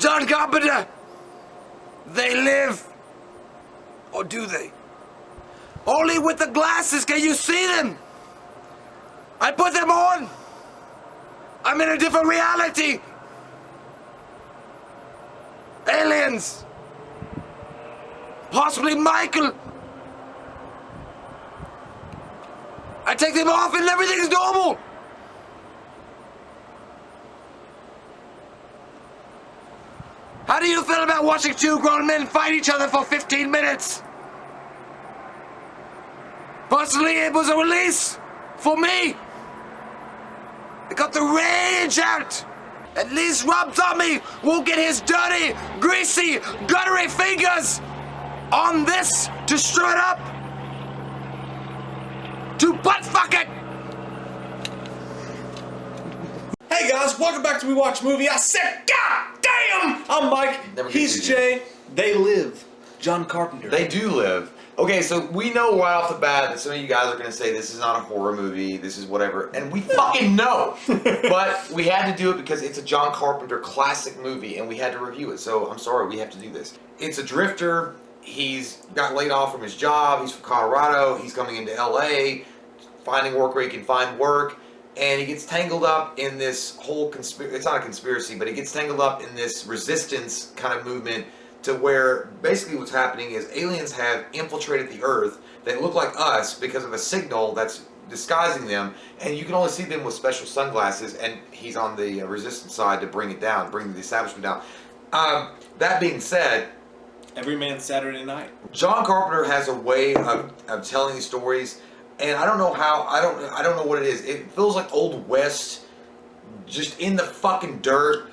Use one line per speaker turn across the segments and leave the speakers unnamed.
John Carpenter, they live. Or do they? Only with the glasses can you see them. I put them on. I'm in a different reality. Aliens. Possibly Michael. I take them off and everything's normal. How do you feel about watching two grown men fight each other for 15 minutes? Personally, it was a release for me. It got the rage out. At least Rob Zombie won't get his dirty, greasy, guttery fingers on this to stir it up. To butt fuck it.
Hey guys, welcome back to We Watch Movie. I said, God damn! I'm Mike. He's Jay. They live. John Carpenter.
They do live. Okay, so we know right off the bat that some of you guys are going to say this is not a horror movie, this is whatever, and we fucking know. But we had to do it because it's a John Carpenter classic movie, and we had to review it, so I'm sorry, we have to do this. It's a drifter. He's got laid off from his job. He's from Colorado. He's coming into LA, finding work where he can find work, and he gets tangled up in this whole conspiracy. It's not a conspiracy, but he gets tangled up in this resistance kind of movement to where basically what's happening is aliens have infiltrated the Earth. They look like us because of a signal that's disguising them, and you can only see them with special sunglasses, and he's on the resistance side to bring it down, bring the establishment down. That being said,
Every Man's Saturday Night.
John Carpenter has a way of telling these stories, and I don't know how, I don't know what it is. It feels like Old West, just in the fucking dirt.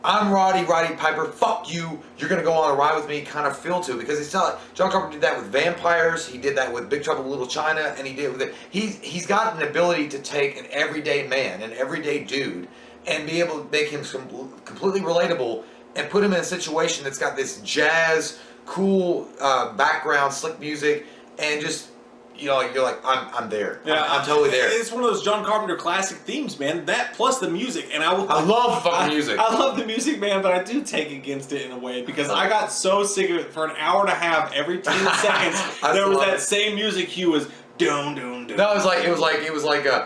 I'm Roddy Piper, fuck you, you're gonna go on a ride with me kind of feel to it, because it's not, John Carpenter did that with vampires, he did that with Big Trouble in Little China, and he did with it. He's got an ability to take an everyday man, an everyday dude, and be able to make him completely relatable and put him in a situation that's got this jazz, cool background, slick music, and just, you know, you're like, I'm there. Yeah, I'm totally there.
It's one of those John Carpenter classic themes, man. That plus the music, and I
love fucking music.
I love the music, man, but I do take against it in a way because I got so sick of it for an hour and a half. Every 10 seconds, there was that same music cue was doom doom doom.
No, it was like a.
But it was like over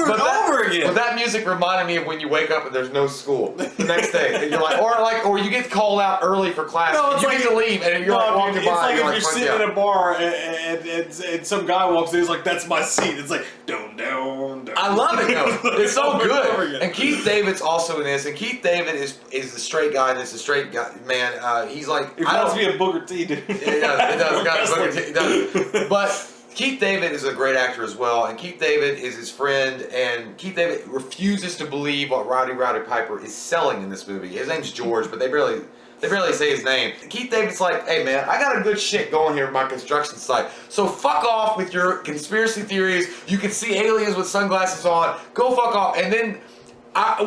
and over again.
But that music reminded me of when you wake up and there's no school the next day, and you're like, or you get called out early for class, and you get to leave, and you're like walking by.
It's like if you're sitting in a bar and some guy walks in, he's like, "That's my seat." It's like, down.
I love it though. It's so good. And Keith David's also in this, and Keith David is the straight guy. This is a straight guy, man. He's like,
it must be a Booker T, dude.
It does. It does. But Keith David is a great actor as well, and Keith David is his friend, and Keith David refuses to believe what Roddy Piper is selling in this movie. His name's George, but they barely say his name. Keith David's like, hey man, I got a good shit going here at my construction site, so fuck off with your conspiracy theories. You can see aliens with sunglasses on. Go fuck off. And then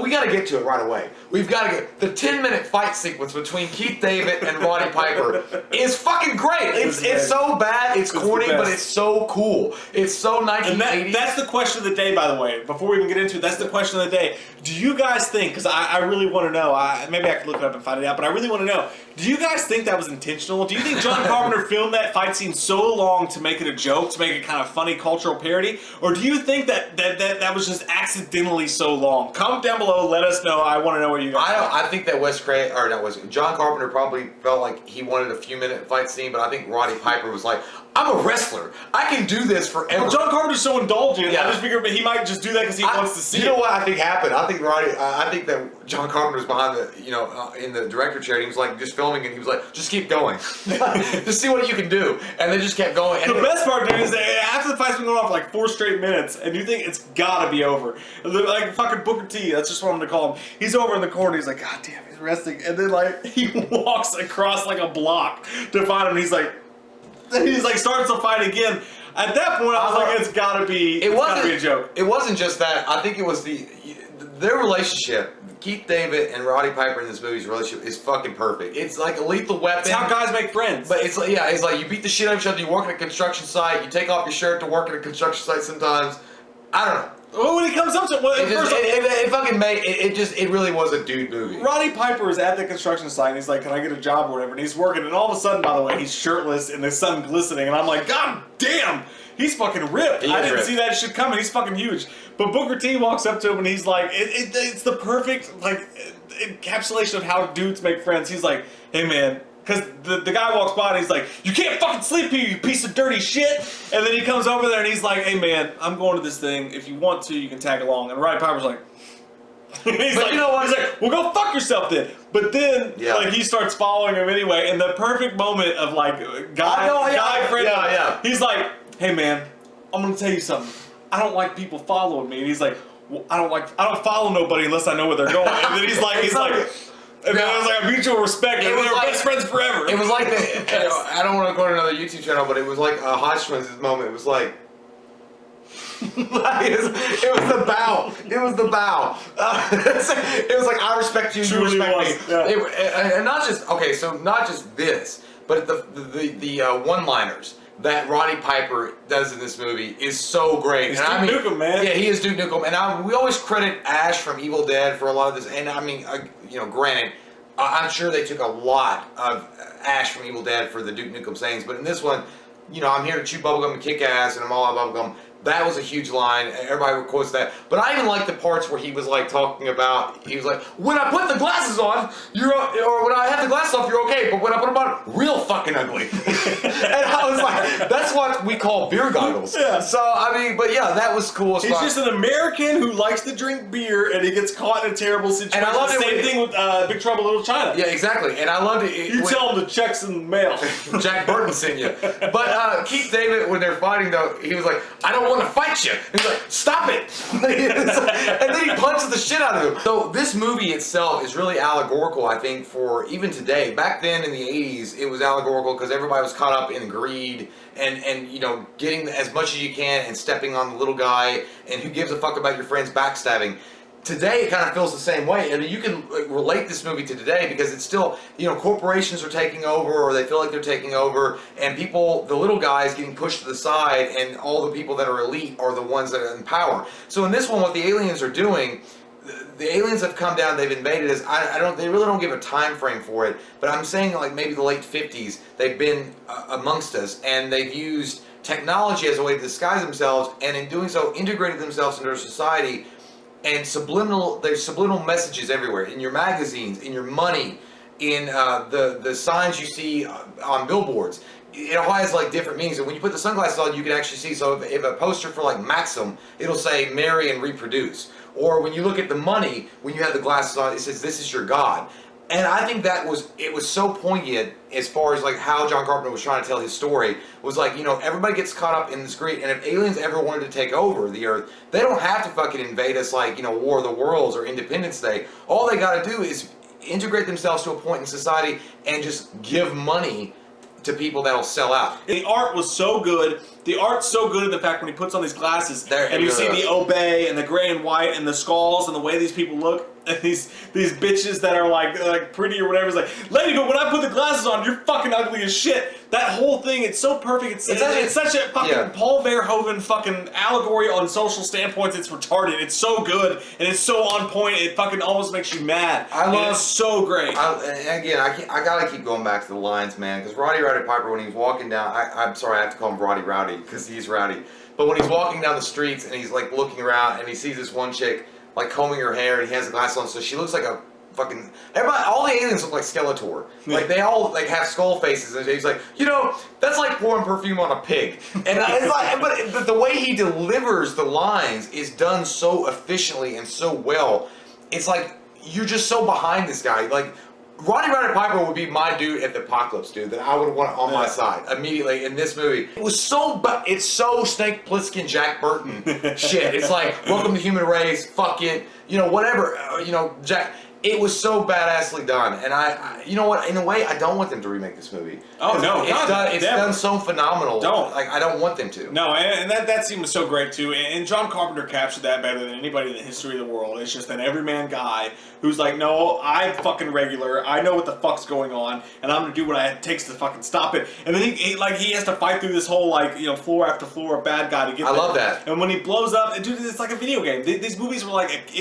we got to get to it right away. We've got to get the 10-minute fight sequence between Keith David and Roddy Piper is fucking great. It's so bad, it's corny, but it's so cool. It's so 1980s.
And that's the question of the day, by the way. Before we even get into it, that's the question of the day. Do you guys think, because I really want to know, maybe I could look it up and find it out, but I really want to know, do you guys think that was intentional? Do you think John Carpenter filmed that fight scene so long to make it a joke, to make it kind of funny cultural parody? Or do you think that was just accidentally so long? Comment down below, let us know. I want to know what you guys think.
I think that John Carpenter probably felt like he wanted a few minute fight scene, but I think Roddy Piper was like, I'm a wrestler. I can do this forever.
Well, John Carpenter's so indulgent. Yeah. I just figured he might just do that because he wants to see it.
You know what I think happened? I think that John Carpenter was behind the, in the director chair. And he was like just filming, and he was like, just keep going, just see what you can do, and they just kept going. And
the best part, dude, is that after the fight's been going on for like 4 straight minutes, and you think it's gotta be over, like fucking Booker T. That's just what I'm gonna call him. He's over in the corner. He's like, God damn, he's resting, and then like he walks across like a block to find him. And he's like starts to fight again. At that point, I was like, it's gotta be a joke.
It wasn't just that. I think it was their relationship. Keith David and Roddy Piper in this movie's relationship is fucking perfect. It's like a lethal weapon.
It's how guys make friends.
But it's like, yeah, it's like you beat the shit out of each other. You work at a construction site. You take off your shirt to work at a construction site sometimes. I don't know.
Well, when he comes up to
it really was a dude movie.
Roddy Piper is at the construction site and he's like, can I get a job or whatever? And he's working and all of a sudden, by the way, he's shirtless and the sun glistening and I'm like, God damn, he's fucking ripped. I didn't see that shit coming. He's fucking huge. But Booker T walks up to him and he's like, it's the perfect like encapsulation of how dudes make friends. He's like, hey man, because the guy walks by and he's like, you can't fucking sleep here, you piece of dirty shit. And then he comes over there and he's like, hey man, I'm going to this thing. If you want to, you can tag along. And Roddy Piper's like, he's like, you know what? He's like, well, go fuck yourself then. But then, like, he starts following him anyway. And the perfect moment of like, guy friend, he's like, hey man, I'm gonna tell you something. I don't like people following me. And he's like, well, I don't follow nobody unless I know where they're going. And then he's like. And then it was like a mutual respect, and they were best friends forever.
It was like I don't want to go to another YouTube channel, but it was like a Hodgkin's moment. It was like, it was the bow. It was the bow. It was like, I respect you, you respect me. Yeah. And not just not just this, but the one-liners that Roddy Piper does in this movie is so great.
He's Duke Nukem, man.
Yeah, he is Duke Nukem. And we always credit Ash from Evil Dead for a lot of this. And I mean, granted, I'm sure they took a lot of Ash from Evil Dead for the Duke Nukem sayings. But in this one, I'm here to chew bubblegum and kick ass, and I'm all about bubblegum. That was a huge line. Everybody quotes that. But I even like the parts where he was like talking about, he was like, when I put the glasses on, or when I have the glasses off, you're okay. But when I put them on, real fucking ugly. And I was like, that's what we call beer goggles. Yeah. So, I mean, but yeah, that was cool.
He's just an American who likes to drink beer and he gets caught in a terrible situation. And I love the same thing with Big Trouble in Little China.
Yeah, exactly. And I loved it.
You tell him the check's in the mail.
Jack Burton sent you. But Keith David, when they're fighting though, he was like, I don't want to fight you. And he's like, stop it. And then he punches the shit out of him. So this movie itself is really allegorical, I think, for even today. Back then in the 80s, it was allegorical because everybody was caught up in greed and getting as much as you can and stepping on the little guy and who gives a fuck about your friends backstabbing. Today, it kind of feels the same way. I mean, you can relate this movie to today because it's still, corporations are taking over or they feel like they're taking over and people, the little guys getting pushed to the side and all the people that are elite are the ones that are in power. So in this one, what the aliens are doing, the aliens have come down, they've invaded us. They really don't give a time frame for it, but I'm saying like maybe the late 50s, they've been amongst us and they've used technology as a way to disguise themselves and in doing so, integrated themselves into our society. And there's subliminal messages everywhere, in your magazines, in your money, in the signs you see on billboards. It all has like different meanings. And when you put the sunglasses on, you can actually see. So if a poster for like Maxim, it'll say marry and reproduce. Or when you look at the money, when you have the glasses on, it says this is your God. And I think it was so poignant as far as like how John Carpenter was trying to tell his story. Was like, everybody gets caught up in this greed, and if aliens ever wanted to take over the Earth, they don't have to fucking invade us like, War of the Worlds or Independence Day. All they gotta do is integrate themselves to a point in society and just give money to people that'll sell out.
The art was so good. The art's so good in the fact when he puts on these glasses and you see the obey and the gray and white and the skulls and the way these people look and these bitches that are like pretty or whatever. It's like, lady, but when I put the glasses on, you're fucking ugly as shit. That whole thing, it's so perfect. It's such a fucking Paul Verhoeven fucking allegory on social standpoints. It's retarded. It's so good and it's so on point. It fucking almost makes you mad. It's so great.
I gotta keep going back to the lines, man, because Roddy Piper, when he was walking down, I'm sorry, I have to call him Rowdy because he's rowdy. But when he's walking down the streets and he's like looking around and he sees this one chick like combing her hair and he has the glasses on, so she looks like a fucking, all the aliens look like Skeletor. Like they all like have skull faces and he's like, that's like pouring perfume on a pig. And it's like, but the way he delivers the lines is done so efficiently and so well. It's like you're just so behind this guy. Like Roddy Piper would be my dude at the apocalypse, dude, that I would want on my side immediately in this movie. It's so Snake Plissken, Jack Burton shit. It's like, welcome to human race, fuck it, whatever, Jack. it was so badassly done, and I you know what? In a way, I don't want them to remake this movie.
Oh no,
it's done so phenomenal. Like I don't want them to.
No, and that scene was so great too. And John Carpenter captured that better than anybody in the history of the world. It's just an everyman guy who's like, no, I'm fucking regular. I know what the fuck's going on, and I'm gonna do what it takes to fucking stop it. And then he has to fight through this whole floor after floor of bad guy to get.
I love that.
And when he blows up, dude, it's like a video game. These movies were like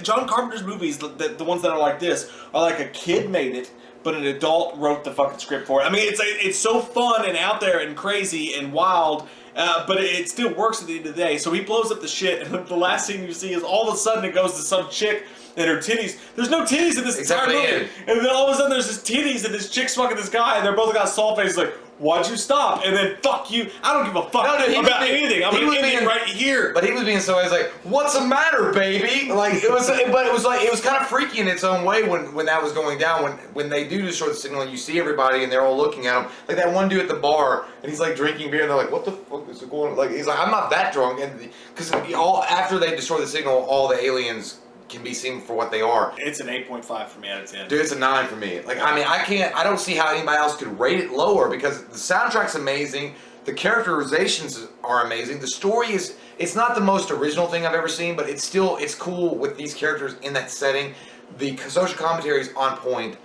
John Carpenter's movies, the ones that are like this, are like a kid made it, but an adult wrote the fucking script for it. I mean, it's so fun and out there and crazy and wild, but it still works at the end of the day. So he blows up the shit, and the last scene you see is all of a sudden it goes to some chick and her titties. There's no titties in this entire movie. And then all of a sudden there's just titties and this chick's fucking this guy, and they're both got salt faces like, why'd you stop? And then fuck you. I don't give a fuck about anything. I'm gonna end it right here.
But he was being so, he's like, what's the matter, baby? Like it was kind of freaky in its own way when that was going down. When they do destroy the signal and you see everybody and they're all looking at him, like that one dude at the bar and he's like drinking beer and they're like, what the fuck is going on? Like he's like, I'm not that drunk, and because after they destroy the signal, all the aliens can be seen for what they are.
It's an 8.5 for me out of 10.
Dude, it's a 9 for me. Like, I mean, I don't see how anybody else could rate it lower because the soundtrack's amazing, the characterizations are amazing, the story it's not the most original thing I've ever seen, but it's cool with these characters in that setting. The social commentary is on point.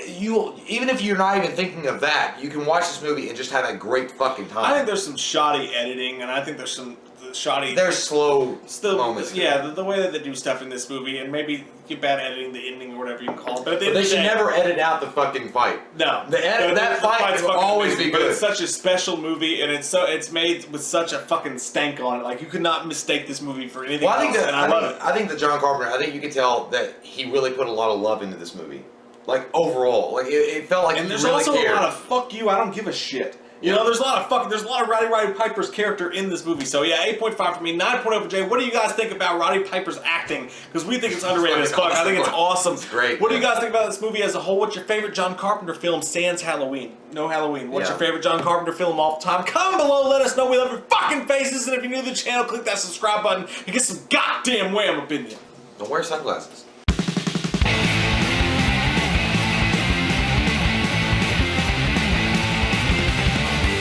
Even if you're not even thinking of that, you can watch this movie and just have a great fucking time.
I think there's some shoddy editing, and I think there's some shoddy.
There's slow moments.
Yeah, the way that they do stuff in this movie, and maybe bad editing, the ending, or whatever you can call it. But
they should never edit out the fucking fight.
No,
that fight will always be good.
But it's such a special movie, and it's made with such a fucking stank on it. Like you could not mistake this movie for anything else. I love it.
I think that John Carpenter. I think you could tell that he really put a lot of love into this movie. Like overall, like it felt like.
And there's
really
also
cared.
a lot of fuck you. I don't give a shit. You know, there's a lot of Roddy Piper's character in this movie. So yeah, 8.5 for me, 9.0 for Jay. What do you guys think about Roddy Piper's acting? Because we think it's underrated as fuck. I think it's awesome.
It's great.
What do you guys think about this movie as a whole? What's your favorite John Carpenter film sans Halloween? No Halloween. What's your favorite John Carpenter film all the time? Comment below, let us know. We love your fucking faces. And if you're new to the channel, click that subscribe button and get some goddamn wham opinion.
Don't wear sunglasses.